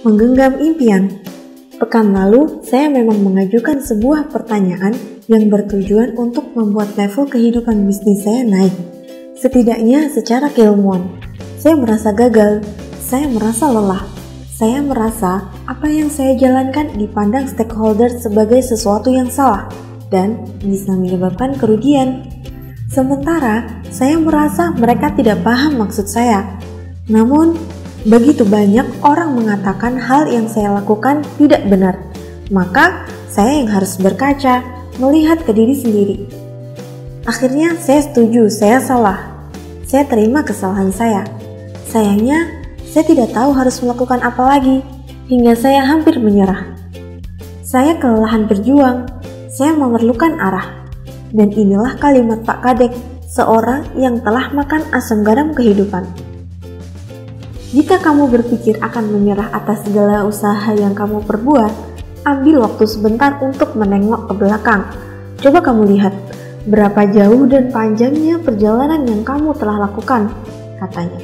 Menggenggam impian. Pekan lalu, saya memang mengajukan sebuah pertanyaan yang bertujuan untuk membuat level kehidupan bisnis saya naik. Setidaknya secara keilmuan, saya merasa gagal, saya merasa lelah, saya merasa apa yang saya jalankan dipandang stakeholder sebagai sesuatu yang salah dan bisa menyebabkan kerugian. Sementara, saya merasa mereka tidak paham maksud saya. Namun, begitu banyak orang mengatakan hal yang saya lakukan tidak benar, maka saya yang harus berkaca, melihat ke diri sendiri. Akhirnya saya setuju, saya salah. Saya terima kesalahan saya. Sayangnya, saya tidak tahu harus melakukan apa lagi, hingga saya hampir menyerah. Saya kelelahan berjuang, saya memerlukan arah. Dan inilah kalimat Pak Kadek, seorang yang telah makan asam garam kehidupan. Jika kamu berpikir akan menyerah atas segala usaha yang kamu perbuat, ambil waktu sebentar untuk menengok ke belakang. Coba kamu lihat, berapa jauh dan panjangnya perjalanan yang kamu telah lakukan, katanya.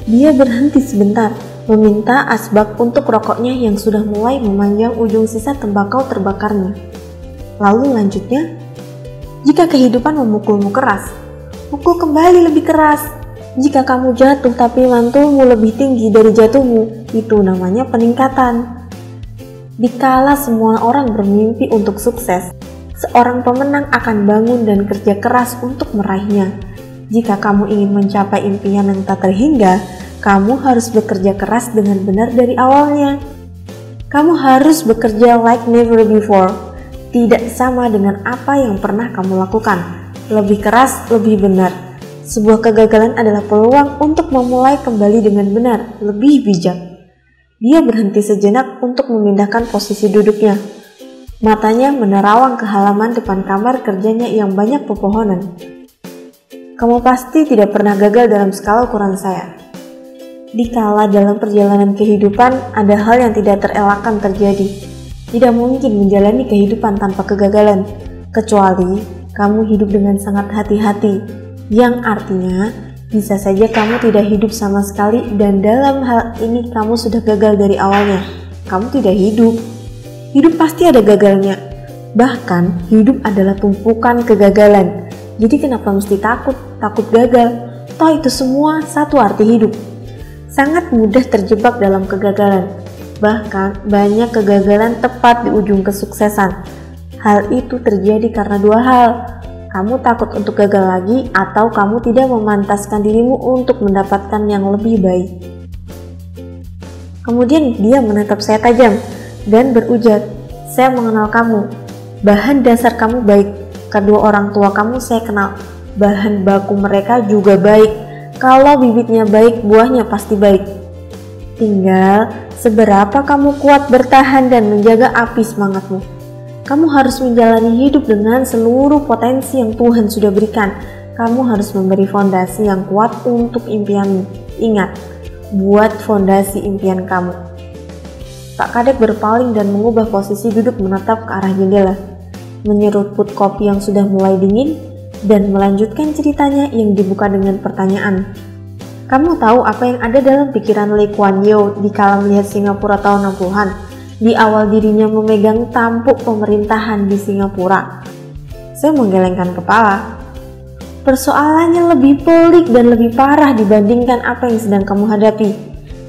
Dia berhenti sebentar, meminta asbak untuk rokoknya yang sudah mulai memanjang ujung sisa tembakau terbakarnya. Lalu lanjutnya, jika kehidupan memukulmu keras, pukul kembali lebih keras. Jika kamu jatuh tapi mantulmu lebih tinggi dari jatuhmu, itu namanya peningkatan. Dikala semua orang bermimpi untuk sukses, seorang pemenang akan bangun dan kerja keras untuk meraihnya. Jika kamu ingin mencapai impian yang tak terhingga, kamu harus bekerja keras dengan benar dari awalnya. Kamu harus bekerja like never before, tidak sama dengan apa yang pernah kamu lakukan. Lebih keras, lebih benar. Sebuah kegagalan adalah peluang untuk memulai kembali dengan benar, lebih bijak. Dia berhenti sejenak untuk memindahkan posisi duduknya. Matanya menerawang ke halaman depan kamar kerjanya yang banyak pepohonan. Kamu pasti tidak pernah gagal dalam skala ukuran saya. Dikala dalam perjalanan kehidupan ada hal yang tidak terelakkan terjadi. Tidak mungkin menjalani kehidupan tanpa kegagalan, kecuali kamu hidup dengan sangat hati-hati. Yang artinya, bisa saja kamu tidak hidup sama sekali dan dalam hal ini kamu sudah gagal dari awalnya. Kamu tidak hidup. Hidup pasti ada gagalnya. Bahkan, hidup adalah tumpukan kegagalan. Jadi kenapa mesti takut gagal? Toh itu semua satu arti hidup. Sangat mudah terjebak dalam kegagalan. Bahkan, banyak kegagalan tepat di ujung kesuksesan. Hal itu terjadi karena dua hal. Kamu takut untuk gagal lagi atau kamu tidak memantaskan dirimu untuk mendapatkan yang lebih baik. Kemudian dia menatap saya tajam dan berujar, saya mengenal kamu. Bahan dasar kamu baik. Kedua orang tua kamu saya kenal. Bahan baku mereka juga baik. Kalau bibitnya baik, buahnya pasti baik. Tinggal seberapa kamu kuat bertahan dan menjaga api semangatmu. Kamu harus menjalani hidup dengan seluruh potensi yang Tuhan sudah berikan. Kamu harus memberi fondasi yang kuat untuk impianmu. Ingat, buat fondasi impian kamu. Pak Kadek berpaling dan mengubah posisi duduk menatap ke arah jendela, menyeruput kopi yang sudah mulai dingin, dan melanjutkan ceritanya yang dibuka dengan pertanyaan. Kamu tahu apa yang ada dalam pikiran Lee Kuan Yew dikala melihat Singapura tahun 60-an? Di awal dirinya memegang tampuk pemerintahan di Singapura. Saya menggelengkan kepala. Persoalannya lebih pelik dan lebih parah dibandingkan apa yang sedang kamu hadapi.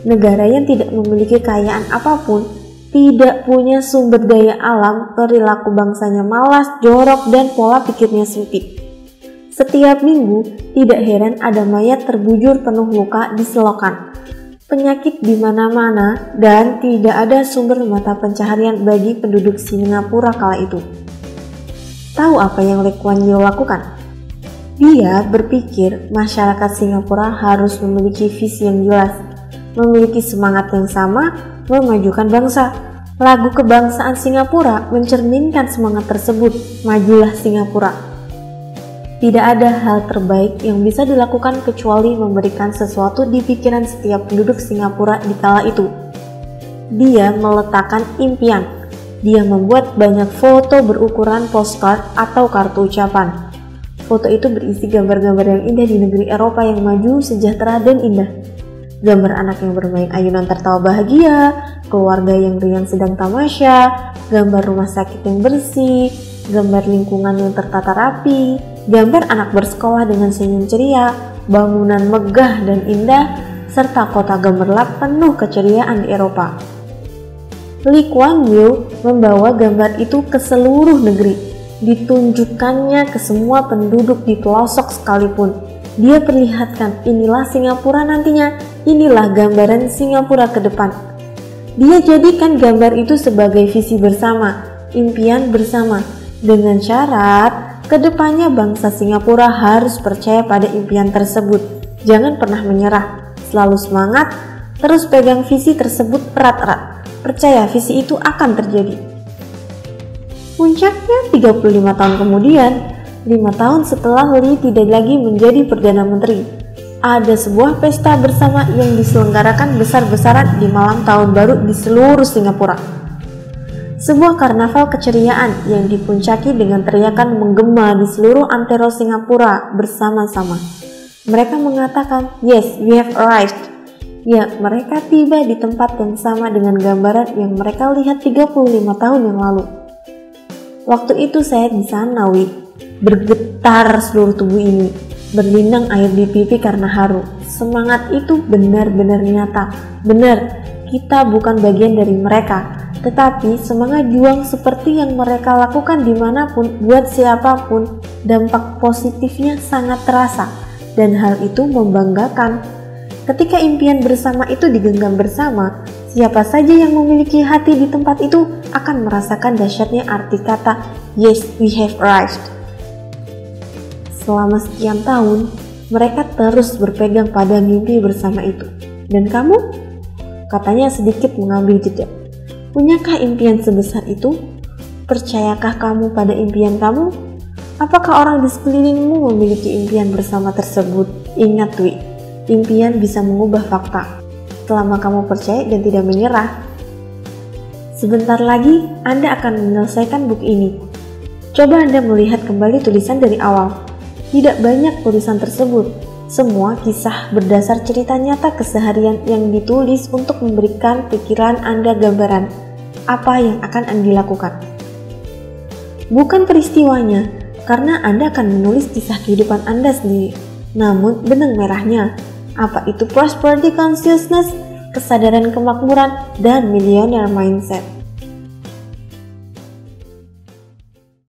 Negara yang tidak memiliki kekayaan apapun, tidak punya sumber daya alam, perilaku bangsanya malas, jorok, dan pola pikirnya sempit. Setiap minggu, tidak heran ada mayat terbujur penuh luka di selokan. Penyakit di mana-mana dan tidak ada sumber mata pencaharian bagi penduduk Singapura kala itu. Tahu apa yang Lee Kuan Yew lakukan? Dia berpikir masyarakat Singapura harus memiliki visi yang jelas, memiliki semangat yang sama, memajukan bangsa. Lagu kebangsaan Singapura mencerminkan semangat tersebut, majulah Singapura. Tidak ada hal terbaik yang bisa dilakukan kecuali memberikan sesuatu di pikiran setiap penduduk Singapura di kala itu. Dia meletakkan impian. Dia membuat banyak foto berukuran postcard atau kartu ucapan. Foto itu berisi gambar-gambar yang indah di negeri Eropa yang maju, sejahtera, dan indah. gambar anak yang bermain ayunan tertawa bahagia, keluarga yang riang sedang tamasya, gambar rumah sakit yang bersih, gambar lingkungan yang tertata rapi, gambar anak bersekolah dengan senyum ceria, bangunan megah dan indah, serta kota gemerlap penuh keceriaan di Eropa. Lee Kuan Yew membawa gambar itu ke seluruh negeri, ditunjukkannya ke semua penduduk di pelosok sekalipun. Dia perlihatkan, inilah Singapura nantinya, inilah gambaran Singapura ke depan. Dia jadikan gambar itu sebagai visi bersama, impian bersama, dengan syarat kedepannya bangsa Singapura harus percaya pada impian tersebut. Jangan pernah menyerah, selalu semangat, terus pegang visi tersebut erat-erat. Percaya visi itu akan terjadi. Puncaknya 35 tahun kemudian, 5 tahun setelah Lee tidak lagi menjadi Perdana Menteri, ada sebuah pesta bersama yang diselenggarakan besar-besaran di malam tahun baru di seluruh Singapura. Sebuah karnaval keceriaan yang dipuncaki dengan teriakan menggema di seluruh antero Singapura bersama-sama. Mereka mengatakan, "Yes, we have arrived." Ya, mereka tiba di tempat yang sama dengan gambaran yang mereka lihat 35 tahun yang lalu. Waktu itu saya di sana, bergetar seluruh tubuh ini, berlinang air di pipi karena haru. Semangat itu benar-benar nyata. Benar, kita bukan bagian dari mereka, tetapi semangat juang seperti yang mereka lakukan dimanapun, buat siapapun, dampak positifnya sangat terasa, dan hal itu membanggakan. Ketika impian bersama itu digenggam bersama, siapa saja yang memiliki hati di tempat itu akan merasakan dahsyatnya arti kata "Yes, we have arrived." Selama sekian tahun, mereka terus berpegang pada mimpi bersama itu. Dan kamu? Katanya sedikit mengambil jeda. Punyakah impian sebesar itu? Percayakah kamu pada impian kamu? Apakah orang di sekelilingmu memiliki impian bersama tersebut? Ingat, impian bisa mengubah fakta, selama kamu percaya dan tidak menyerah. Sebentar lagi, Anda akan menyelesaikan buku ini. Coba Anda melihat kembali tulisan dari awal. Tidak banyak tulisan tersebut. Semua kisah berdasar cerita nyata keseharian yang ditulis untuk memberikan pikiran Anda gambaran apa yang akan Anda lakukan. Bukan peristiwanya, karena Anda akan menulis kisah kehidupan Anda sendiri. Namun benang merahnya, apa itu prosperity consciousness, kesadaran kemakmuran, dan millionaire mindset.